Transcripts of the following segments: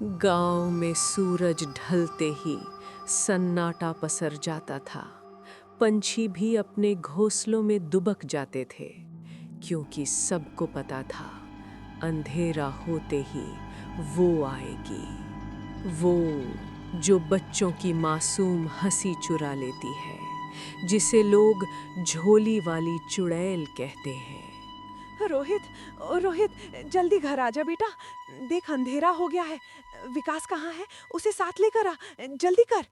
गांव में सूरज ढलते ही सन्नाटा पसर जाता था। पंछी भी अपने घोंसलों में दुबक जाते थे, क्योंकि सबको पता था अंधेरा होते ही वो आएगी। वो जो बच्चों की मासूम हंसी चुरा लेती है, जिसे लोग झोली वाली चुड़ैल कहते हैं। रोहित, ओ रोहित, जल्दी घर आ जा बेटा। देख अंधेरा हो गया है। विकास कहाँ है? उसे साथ लेकर आ, जल्दी कर।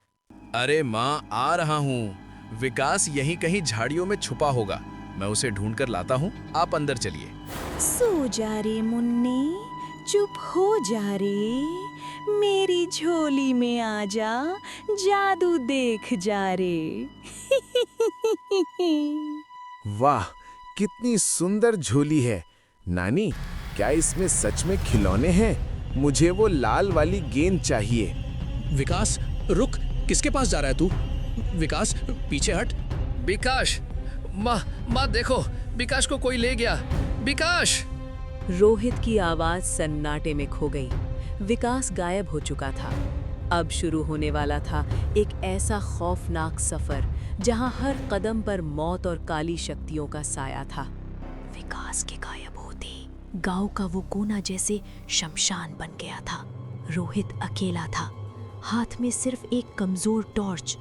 अरे माँ, आ रहा हूँ। विकास यहीं कहीं झाड़ियों में छुपा होगा। मैं उसे ढूंढ कर लाता हूँ। आप अंदर चलिए। सो जा रे मुन्नी, चुप हो जा रे, मेरी झोली में आ जा, जादू देख जा रे। वाह, कितनी सुंदर झोली है। नानी, क्या इसमें सच में खिलौने हैं? मुझे वो लाल वाली गेंद चाहिए। विकास, रुक। किसके पास जा रहा है तू? विकास, पीछे हट। विकास, माँ देखो, विकास को कोई ले गया। विकास! रोहित की आवाज सन्नाटे में खो गई। विकास गायब हो चुका था। अब शुरू होने वाला था एक ऐसा खौफनाक सफर, जहां हर कदम पर मौत और काली शक्तियों का साया था। विकास के गायब होते गांव का वो कोना जैसे शमशान बन गया था। रोहित अकेला था, हाथ में सिर्फ एक कमजोर टॉर्च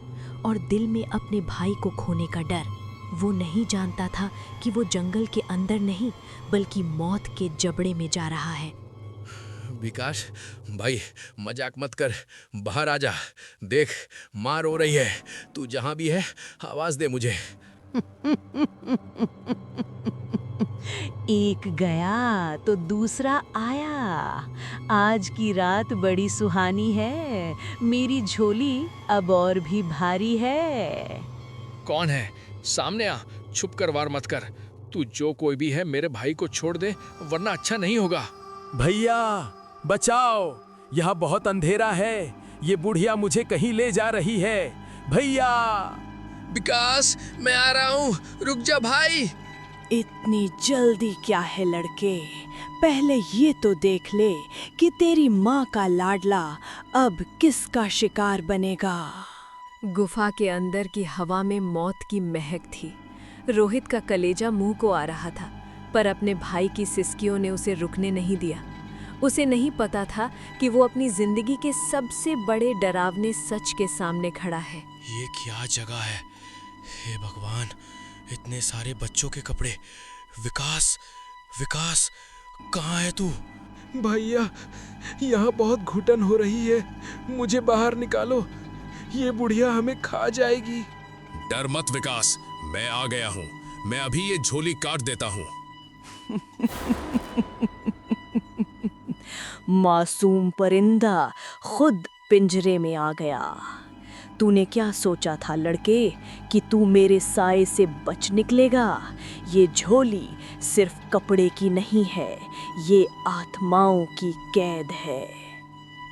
और दिल में अपने भाई को खोने का डर। वो नहीं जानता था कि वो जंगल के अंदर नहीं, बल्कि मौत के जबड़े में जा रहा है। विकास भाई, मजाक मत कर, बाहर आ जा। देख, माँ रो रही है। तू जहां भी है, आवाज दे मुझे। एक गया तो दूसरा आया। आज की रात बड़ी सुहानी है, मेरी झोली अब और भी भारी है। कौन है? सामने आ, छुप कर वार मत कर। तू जो कोई भी है, मेरे भाई को छोड़ दे, वरना अच्छा नहीं होगा। भैया, बचाओ, यहाँ बहुत अंधेरा है। ये बुढ़िया मुझे कहीं ले जा रही है। भैया! विकास, मैं आ रहा हूँ, रुक जा भाई। इतनी जल्दी क्या है लड़के? पहले ये तो देख ले कि तेरी माँ का लाडला अब किसका शिकार बनेगा। गुफा के अंदर की हवा में मौत की महक थी। रोहित का कलेजा मुंह को आ रहा था, पर अपने भाई की सिसकियों ने उसे रुकने नहीं दिया। उसे नहीं पता था कि वो अपनी जिंदगी के सबसे बड़े डरावने सच के सामने खड़ा है। ये क्या जगह है? हे भगवान, इतने सारे बच्चों के कपड़े। विकास, विकास, कहाँ है तू? भैया, यहाँ बहुत घुटन हो रही है। मुझे बाहर निकालो, ये बुढ़िया हमें खा जाएगी। डर मत विकास, मैं आ गया हूँ। मैं अभी ये झोली काट देता हूँ। मासूम परिंदा खुद पिंजरे में आ गया। तूने क्या सोचा था लड़के कि तू मेरे साए से बच निकलेगा? ये झोली सिर्फ कपड़े की नहीं है, ये आत्माओं की कैद है।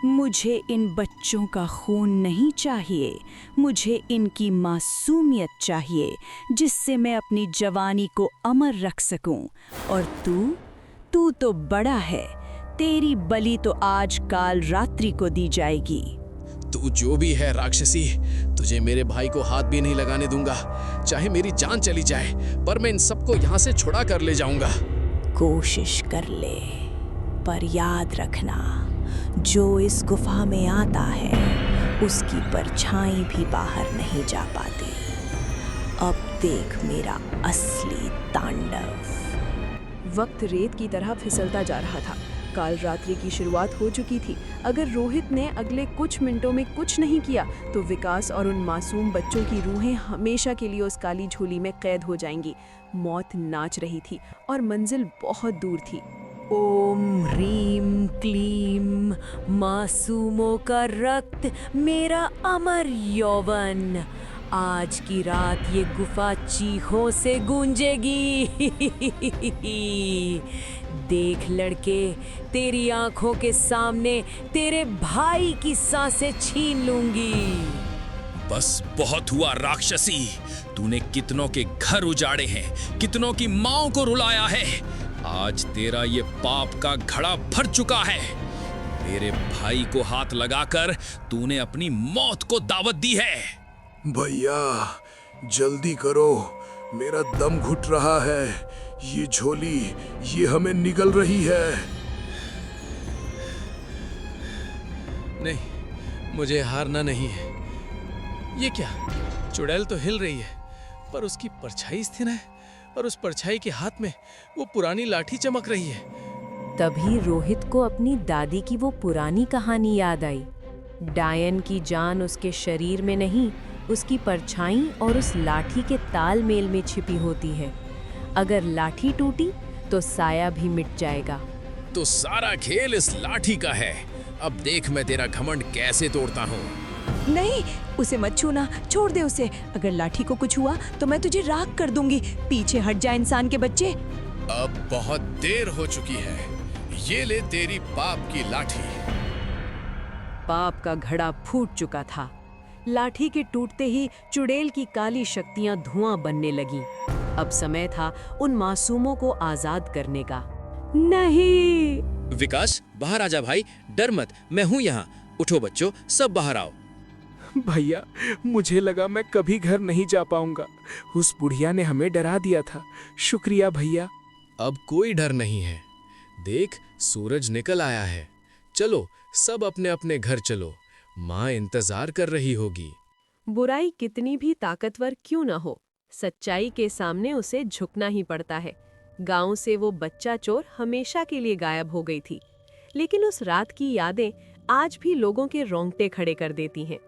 मुझे इन बच्चों का खून नहीं चाहिए, मुझे इनकी मासूमियत चाहिए, जिससे मैं अपनी जवानी को अमर रख सकूं। और तू तो बड़ा है, तेरी बलि तो आज काल रात्रि को दी जाएगी। तू जो भी है राक्षसी, तुझे मेरे भाई को हाथ भी नहीं लगाने दूंगा। चाहे मेरी जान चली जाए, पर मैं इन सबको यहाँ से छुड़ा कर ले जाऊंगा। कोशिश कर ले, पर याद रखना, जो इस गुफा में आता है उसकी परछाई भी बाहर नहीं जा पाती। अब देख मेरा असली तांडव। वक्त रेत की तरह फिसलता जा रहा था। काल रात्रि की शुरुआत हो चुकी थी। अगर रोहित ने अगले कुछ मिनटों में कुछ नहीं किया, तो विकास और उन मासूम बच्चों की रूहें हमेशा के लिए उस काली झोली में कैद हो जाएंगी। मौत नाच रही थी और मंजिल बहुत दूर थी। ओम ह्रीम क्लीम, मासूमों का रक्त मेरा अमर यौवन। आज की रात ये गुफा चीखों से गूंजेगी। देख लड़के, तेरी आंखों के सामने तेरे भाई की सांसें छीन लूंगी। बस बहुत हुआ राक्षसी। तूने कितनों के घर उजाड़े हैं, कितनों की माँओं को रुलाया है। आज तेरा ये पाप का घड़ा भर चुका है। मेरे भाई को हाथ लगाकर तूने अपनी मौत को दावत दी है। भैया जल्दी करो, मेरा दम घुट रहा है। ये झोली ये हमें निगल रही है। नहीं, मुझे हारना नहीं है। ये क्या, चुड़ैल तो हिल रही है पर उसकी परछाई स्थिर है और उस परछाई के हाथ में वो पुरानी लाठी चमक रही है। तभी रोहित को अपनी दादी की वो पुरानी कहानी याद आई। डायन की जान उसके शरीर में नहीं, उसकी परछाई और उस लाठी के तालमेल में छिपी होती है। अगर लाठी टूटी तो साया भी मिट जाएगा। तो सारा खेल इस लाठी का है। अब देख मैं तेरा घमंड कैसे तोड़ता हूँ। नहीं, उसे मत छूना, छोड़ दे उसे। अगर लाठी को कुछ हुआ तो मैं तुझे राख कर दूंगी। पीछे हट जा इंसान के बच्चे। अब बहुत देर हो चुकी है। ये ले तेरी पाप की लाठी। पाप का घड़ा फूट चुका था। लाठी के टूटते ही चुड़ैल की काली शक्तियां धुआं बनने लगी। अब समय था उन मासूमों को आजाद करने का। नहीं! विकास, बाहर आजा भाई, डर मत, मैं हूँ यहाँ। उठो बच्चों, सब बाहर आओ। भैया मुझे लगा मैं कभी घर नहीं जा पाऊंगा। उस बुढ़िया ने हमें डरा दिया था। शुक्रिया भैया। अब कोई डर नहीं है। देख, सूरज निकल आया है। चलो सब अपने अपने घर चलो, माँ इंतजार कर रही होगी। बुराई कितनी भी ताकतवर क्यों न हो, सच्चाई के सामने उसे झुकना ही पड़ता है। गांव से वो बच्चा चोर हमेशा के लिए गायब हो गई थी, लेकिन उस रात की यादें आज भी लोगों के रोंगटे खड़े कर देती हैं।